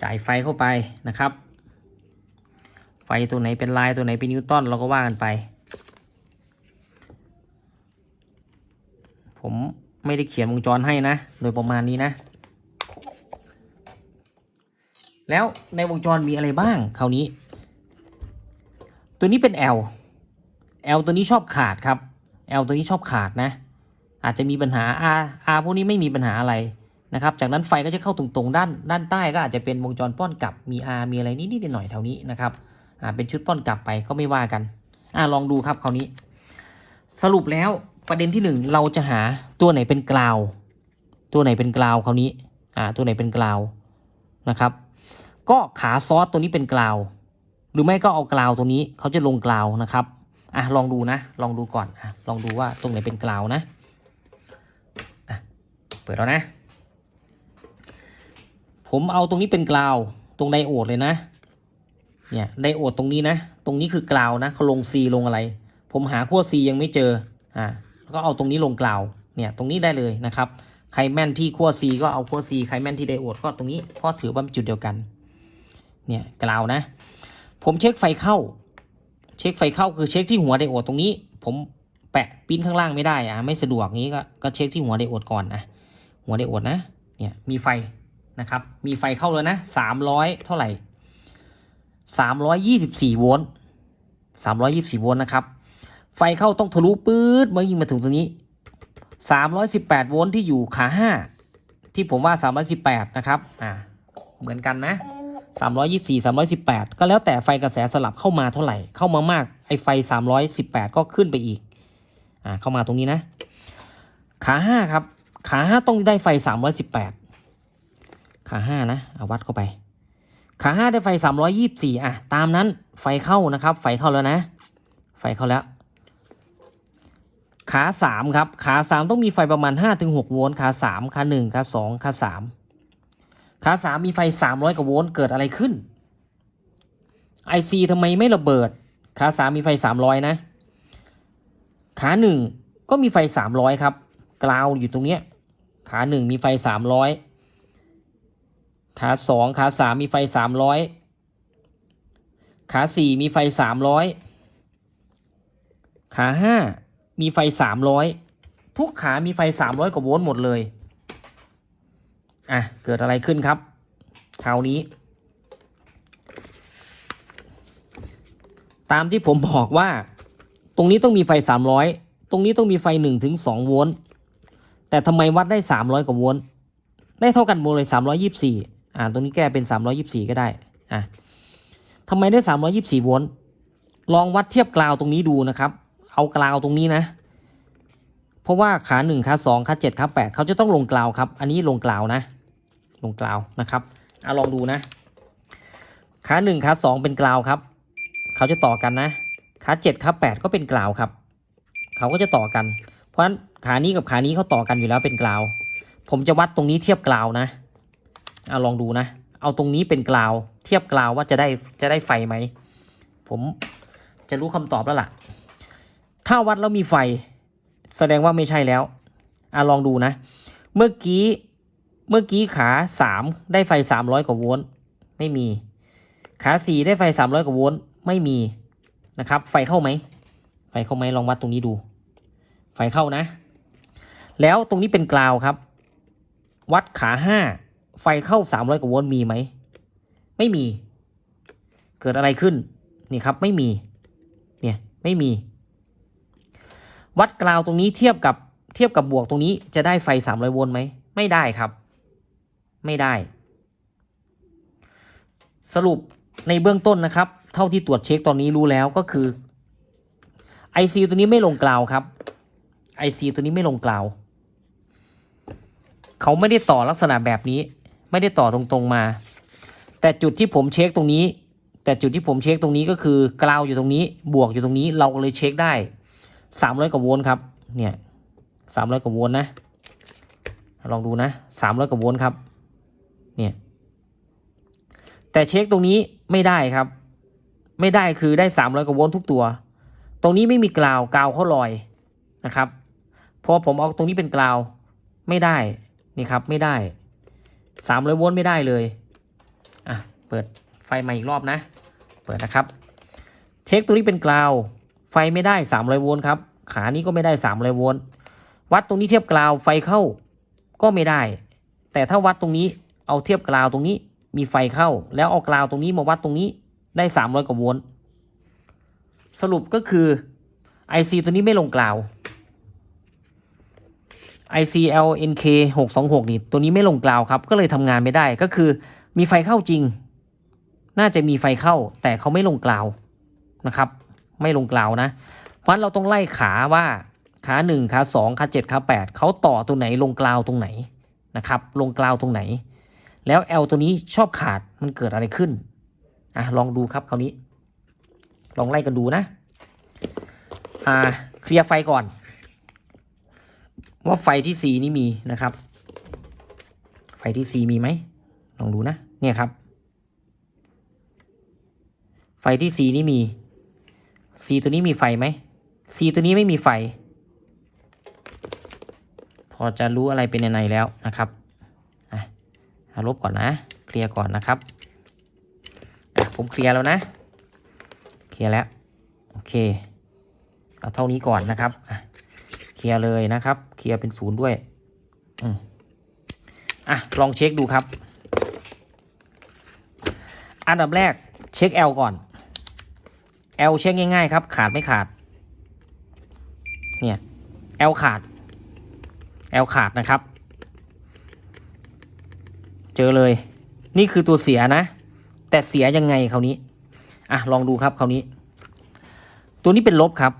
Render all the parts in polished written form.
จ่ายไฟเข้าไปนะครับไฟตัวไหนเป็นลายตัวไหนเป็นนิวตันเราก็ว่ากันไปผมไม่ได้เขียนวงจรให้นะโดยประมาณนี้นะแล้วในวงจรมีอะไรบ้างคราวนี้ตัวนี้เป็น L ตัวนี้ชอบขาดครับ L ตัวนี้ชอบขาดนะอาจจะมีปัญหา R พวกนี้ไม่มีปัญหาอะไรนะครับจากนั้นไฟก็จะเข้าตรงๆด้านใต้ก็อาจจะเป็นวงจรป้อนกลับมี R มีอะไรนิดๆหน่อยๆแถวนี้นะครับเป็นชุดป้อนกลับไปก็ไม่ว่ากันลองดูครับคราวนี้สรุปแล้วประเด็นที่1เราจะหาตัวไหนเป็นกราวตัวไหนเป็นกราวคราวนี้ตัวไหนเป็นกราวนะครับก็ขาซอสตัวนี้เป็นกราวหรือไม่ก็เอากราวตัวนี้เขาจะลงกราวนะครับลองดูนะลองดูก่อนลองดูว่าตรงไหนเป็นกราวนะเปิดแล้วนะผมเอาตรงนี้เป็นกราวตรงไดโอดเลยนะเนี่ยไดโอดตรงนี้นะตรงนี้คือกราวนะเขาลง C ลงอะไรผมหาขั้ว C ยังไม่เจอก็เอาตรงนี้ลงกราวเนี่ยตรงนี้ได้เลยนะครับใครแม่นที่ขั้ว C ก็เอาขั้ว C ใครแม่นที่ไดโอดก็ตรงนี้เพราะถือว่าเป็นจุดเดียวกันเนี่ยกราวนะผมเช็คไฟเข้าคือเช็คที่หัวไดโอดตรงนี้ผมแปะปิ้นข้างล่างไม่ได้ไม่สะดวกงี้ก็เช็คที่หัวไดโอดก่อนนะหัวไดโอดนะเนี่ยมีไฟนะครับมีไฟเข้าแล้วนะ300เท่าไหร่324โวลต์324โวลต์นะครับไฟเข้าต้องทะลุปื๊ดมายิงมาถึงตรงนี้318โวลต์ที่อยู่ขา5ที่ผมว่า318นะครับเหมือนกันนะ324 318ก็แล้วแต่ไฟกระแสสลับเข้ามาเท่าไหร่เข้ามามากไอไฟ318ก็ขึ้นไปอีกเข้ามาตรงนี้นะขา5ครับขา5ต้องได้ไฟ318ขา5นะวัดเข้าไปขา5ได้ไฟ324ตามนั้นไฟเข้านะครับไฟเข้าแล้วนะไฟเข้าแล้วขา3ครับขา3ต้องมีไฟประมาณ 5-6 โวลต์ขา3ขา1ขา2ขา3ขา3มีไฟ300กว่าโวลต์เกิดอะไรขึ้น IC ทำไมไม่ระเบิดขา3มีไฟ300นะขา1ก็มีไฟ300ครับกราวอยู่ตรงเนี้ยขา1มีไฟ300ขา2ขา3มีไฟ300ขา4มีไฟ300ขา5มีไฟ300ทุกขามีไฟ300กว่าโวลต์หมดเลยเกิดอะไรขึ้นครับคราวนี้ตามที่ผมบอกว่าตรงนี้ต้องมีไฟ300ตรงนี้ต้องมีไฟ1-2โวลต์แต่ทำไมวัดได้300กว่าโวลต์ได้เท่ากันหมดเลย324ตรงนี้แก้เป็น324ก็ได้ทำไมได้324โวลต์ลองวัดเทียบกราวตรงนี้ดูนะครับเอากราวตรงนี้นะเพราะว่าขา1ขา2ขา7ขา8เขาจะต้องลงกราวครับอันนี้ลงกราวนะลงกราวนะครับลองดูนะขา1ขา2เป็นกราวครับเขาจะต่อกันนะขา7ขา8ก็เป็นกราวครับเขาก็จะต่อกันเพราะฉะนั้นขานี้กับขานี้เขาต่อกันอยู่แล้วเป็นกราวผมจะวัดตรงนี้เทียบกราวนะลองดูนะเอาตรงนี้เป็นกราวเทียบกราวว่าจะได้ไฟไหมผมจะรู้คำตอบแล้วล่ะถ้าวัดแล้วมีไฟแสดงว่าไม่ใช่แล้วลองดูนะเมื่อกี้ขา3ได้ไฟ300กว่าโวลต์ไม่มีขา4ได้ไฟ300กว่าโวลต์ไม่มีนะครับไฟเข้าไหมลองวัดตรงนี้ดูไฟเข้านะแล้วตรงนี้เป็นกราวครับวัดขา5ไฟเข้า300กว่าโวลต์มีไหมไม่มีเกิดอะไรขึ้นนี่ครับไม่มีเนี่ยไม่มีวัดกราวตรงนี้เทียบกับบวกตรงนี้จะได้ไฟ300โวลต์ไหมไม่ได้ครับไม่ได้สรุปในเบื้องต้นนะครับเท่าที่ตรวจเช็คตอนนี้รู้แล้วก็คือ IC ตัวนี้ไม่ลงกราวครับ IC ตัวนี้ไม่ลงกราวเขาไม่ได้ต่อลักษณะแบบนี้ไม่ได้ต่อตรงๆมาแต่จุดที่ผมเช็คตรงนี้ก็คือกราวอยู่ตรงนี้บวกอยู่ตรงนี้เราเลยเช็คได้300กว่าโวลต์ครับเนี่ย300กว่าโวลต์นะลองดูนะ300กว่าโวลต์ครับเนี่ยแต่เช็คตรงนี้ไม่ได้ครับไม่ได้คือได้300กว่าโวลต์ทุกตัวตรงนี้ไม่มีกราวเขาลอยนะครับพอผมเอาตรงนี้เป็นกราวไม่ได้นี่ครับไม่ได้300โวลต์ไม่ได้เลย เปิดไฟมาอีกรอบนะเปิดนะครับเช็คตัวนี้เป็นกราวไฟไม่ได้300โวลต์ครับขานี้ก็ไม่ได้300โวลต์วัดตรงนี้เทียบกราวไฟเข้าก็ไม่ได้แต่ถ้าวัดตรงนี้เอาเทียบกราวตรงนี้มีไฟเข้าแล้วเอากราวตรงนี้มาวัดตรงนี้ได้300กว่าโวลต์สรุปก็คือ IC ตัวนี้ไม่ลงกราว ICLNK 626นี่ตัวนี้ไม่ลงกราวครับก็เลยทำงานไม่ได้ก็คือมีไฟเข้าจริงน่าจะมีไฟเข้าแต่เขาไม่ลงกราวนะครับไม่ลงกราวนะเพราะเราต้องไล่ขาว่าขา1ขา2ขา7ขา8เขาต่อตัวไหนลงกราวตรงไหนนะครับลงกราวตรงไหนแล้ว L ตัวนี้ชอบขาดมันเกิดอะไรขึ้นลองดูครับคราวนี้ลองไล่กันดูนะเคลียร์ไฟก่อนว่าไฟที่ C นี่มีนะครับไฟที่ C มีไหมลองดูนะเนี่ยครับไฟที่ C นี่มี C ตัวนี้มีไฟไหม C ตัวนี้ไม่มีไฟพอจะรู้อะไรเป็นในแล้วนะครับลบก่อนนะเคลียร์ก่อนนะครับผมเคลียร์แล้วนะเคลียร์แล้วโอเคเอาเท่านี้ก่อนนะครับเคลียร์เลยนะครับเคลียร์เป็น0ด้วยลองเช็คดูครับอันดับแรกเช็ค L ก่อน L เช็คง่ายๆครับขาดไม่ขาดเนี่ย L ขาด L ขาดนะครับเจอเลยนี่คือตัวเสียนะแต่เสียยังไงคราวนี้ลองดูครับคราวนี้ตัวนี้เป็นลบครับ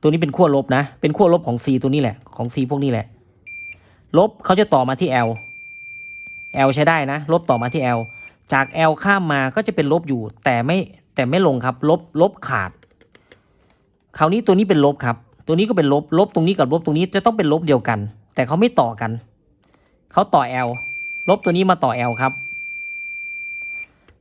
ตัวนี้เป็นขั้วลบนะเป็นขั้วลบของ C ตัวนี้แหละของ C พวกนี้แหละลบเขาจะต่อมาที่ L ใช้ได้นะลบต่อมาที่ L จาก L ข้ามมาก็จะเป็นลบอยู่แต่ไม่ลงครับลบขาดคราวนี้ตัวนี้เป็นลบครับตัวนี้ก็เป็นลบตรงนี้กับลบตรงนี้จะต้องเป็นลบเดียวกันแต่เขาไม่ต่อกันเขาต่อ L ลบตัวนี้มาต่อ L ครับ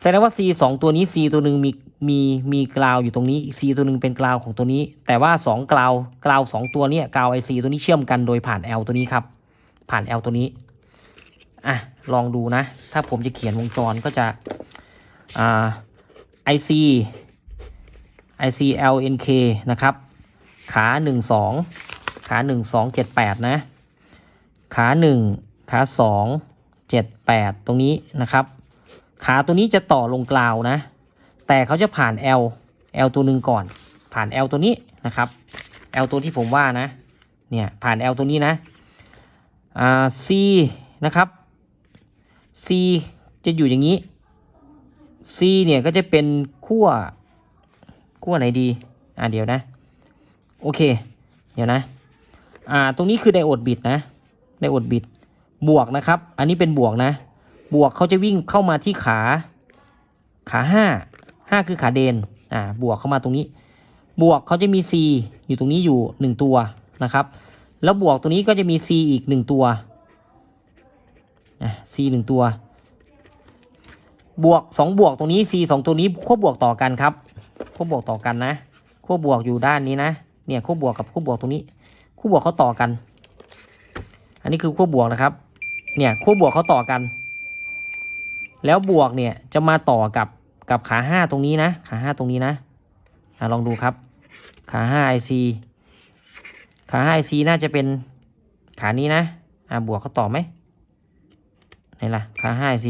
แสดงว่า C 2ตัวนี้ C ตัวหนึ่งมีกราวอยู่ตรงนี้ C ตัวหนึ่งเป็นกราวของตัวนี้แต่ว่า2กราว2ตัวนี้กราว IC ตัวนี้เชื่อมกันโดยผ่าน L ตัวนี้ครับผ่าน L ตัวนี้ลองดูนะถ้าผมจะเขียนวงจรก็จะICLNK นะครับขา1 2ขา1 2 7 8นะขา1ขา2 7 8ตรงนี้นะครับขาตัวนี้จะต่อลงกราวนะแต่เขาจะผ่าน L ตัวหนึ่งก่อนผ่าน L ตัวนี้นะครับ L ตัวที่ผมว่านะเนี่ยผ่าน L ตัวนี้นะC นะครับ C จะอยู่อย่างนี้ C เนี่ยก็จะเป็นขั้วไหนดีเดี๋ยวนะโอเคเดี๋ยวนะตรงนี้คือไดโอดบิดนะไดโอดบิดบวกนะครับอันนี้เป็นบวกนะบวกเขาจะวิ่งเข้ามาที่ขา5คือขาเดนบวกเข้ามาตรงนี้บวกเขาจะมี C อยู่ตรงนี้อยู่1ตัวนะครับแล้วบวกตัวนี้ก็จะมี C อีก1ตัวC 1ตัวบวก2บวกตรงนี้ C 2ตัวนี้ขั้วบวกต่อกันครับขั้วบวกต่อกันนะขั้วบวกอยู่ด้านนี้นะเนี่ยขั้วบวกกับขั้วบวกตรงนี้ขั้วบวกเขาต่อกันอันนี้คือขั้วบวกนะครับเนี่ยขั้วบวกเขาต่อกันแล้วบวกเนี่ยจะมาต่อกับขา5ตรงนี้นะขา5ตรงนี้นะลองดูครับขา5 IC ขา 5 IC น่าจะเป็นขานี้นะบวกเขาต่อไหมไหนล่ะขา5 IC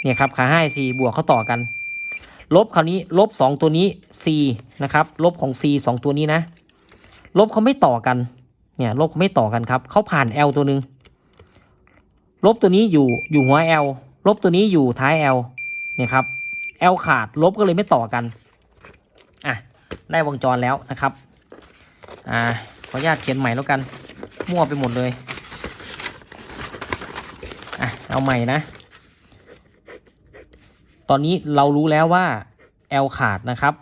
เนี่ยครับขา5 IC บวกเขาต่อกันลบคราวนี้ลบ2ตัวนี้ C นะครับลบของ C 2ตัวนี้นะลบเขาไม่ต่อกันเนี่ยลบเขาไม่ต่อกันครับเขาผ่าน L ตัวหนึ่งลบตัวนี้อยู่หัว L ลบตัวนี้อยู่ท้าย L เนี่ยครับ L ขาดลบก็เลยไม่ต่อกันได้วงจรแล้วนะครับขออนุญาตเขียนใหม่แล้วกันมั่วไปหมดเลยเอาใหม่นะตอนนี้เรารู้แล้วว่า L ขาดนะครับ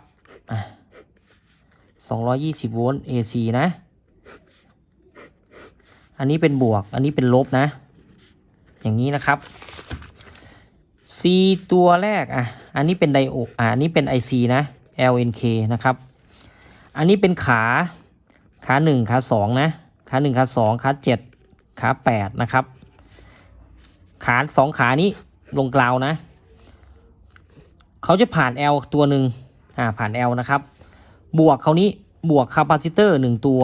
220โวลต์ AC นะอันนี้เป็นบวกอันนี้เป็นลบนะอย่างนี้นะครับ C ตัวแรกอันนี้เป็นไดโอดอันนี้เป็น IC นะ LNK นะครับอันนี้เป็นขา1ขา2นะขา1ขา2ขา7ขา8นะครับขา2ขานี้ลงกราวนะ เขาจะผ่าน L ตัวหนึ่งผ่าน L นะครับบวกเขานี้บวกคาปาซิเตอร์1ตั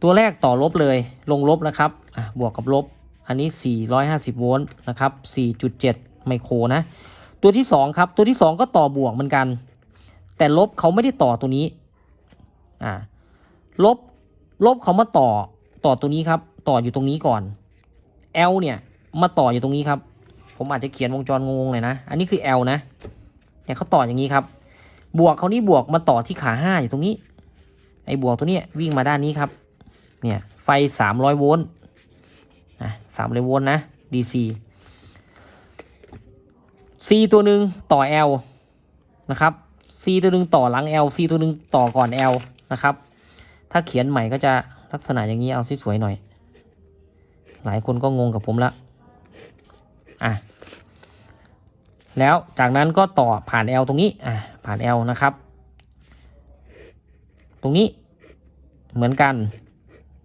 วแรกต่อลบเลยลงลบนะครับบวกกับลบอันนี้450โวลต์นะครับ 4.7 ไมโครนะตัวที่2ครับตัวที่2ก็ต่อบวกเหมือนกันแต่ลบเขาไม่ได้ต่อตัวนี้ลบเขามาต่อตัวนี้ครับต่ออยู่ตรงนี้ก่อน L เนี่ยมาต่ออยู่ตรงนี้ครับผมอาจจะเขียนวงจรงงๆเลยนะอันนี้คือ L นะเนี่ยเขาต่ออย่างนี้ครับบวกเขานี่บวกมาต่อที่ขา5อยู่ตรงนี้ไอ้บวกตัวนี้วิ่งมาด้านนี้ครับเนี่ยไฟ300โวลต์300โวลต์นะ DC C ตัวหนึ่งต่อ L นะครับ C ตัวหนึ่งต่อหลัง L C ตัวหนึ่งต่อก่อน L นะครับถ้าเขียนใหม่ก็จะลักษณะอย่างนี้เอาสวยๆหน่อยหลายคนก็งงกับผมละแล้วจากนั้นก็ต่อผ่าน L ตรงนี้ผ่าน L นะครับตรงนี้เหมือนกัน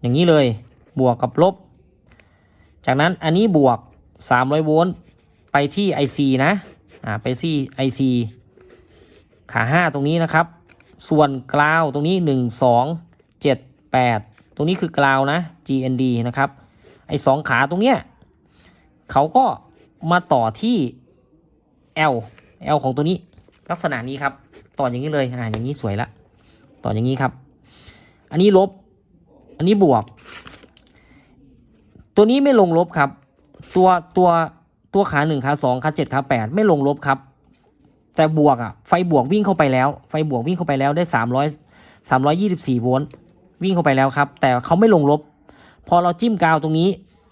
อย่างนี้เลยบวกกับลบจากนั้นอันนี้บวก300โวลต์ไปที่ IC นะไปที่ IC ขา5ตรงนี้นะครับส่วนกราวตรงนี้1 2 7 8ตรงนี้คือกราวนะ GND นะครับไอ้2ขาตรงเนี้ยเขาก็มาต่อที่ L ของตัวนี้ลักษณะนี้ครับต่ออย่างนี้เลยอย่างนี้สวยละต่ออย่างนี้ครับอันนี้ลบอันนี้บวกตัวนี้ไม่ลงลบครับตัวขา1ขา2ขา7ขา8ไม่ลงลบครับแต่บวกไฟบวกวิ่งเข้าไปแล้วไฟบวกวิ่งเข้าไปแล้วได้324โวลต์วิ่งเข้าไปแล้วครับแต่เขาไม่ลงลบพอเราจิ้มกาวตรงนี้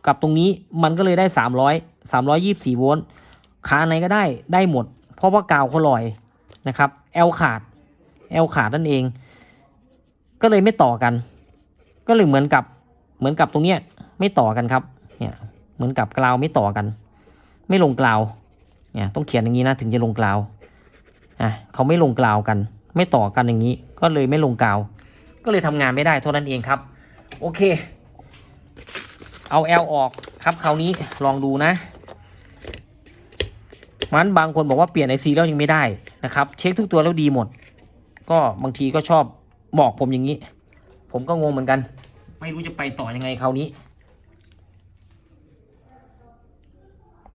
กับตรงนี้มันก็เลยได้324โวลต์ขาไหนก็ได้หมดเพราะว่ากาวเขาลอยนะครับ L ขาดนั่นเองก็เลยไม่ต่อกันก็เลยเหมือนกับตรงเนี้ยไม่ต่อกันครับเนี่ยเหมือนกับกราวไม่ต่อกันไม่ลงกราวเนี่ยต้องเขียนอย่างนี้นะถึงจะลงกราวเขาไม่ลงกราวกันไม่ต่อกันอย่างนี้ก็เลยไม่ลงกราวก็เลยทำงานไม่ได้เท่านั้นเองครับโอเคเอา L ออกครับคราวนี้ลองดูนะมันบางคนบอกว่าเปลี่ยน IC แล้วยังไม่ได้นะครับเช็คทุกตัวแล้วดีหมดก็บางทีก็ชอบบอกผมอย่างนี้ผมก็งงเหมือนกันไม่รู้จะไปต่อยังไงคราวนี้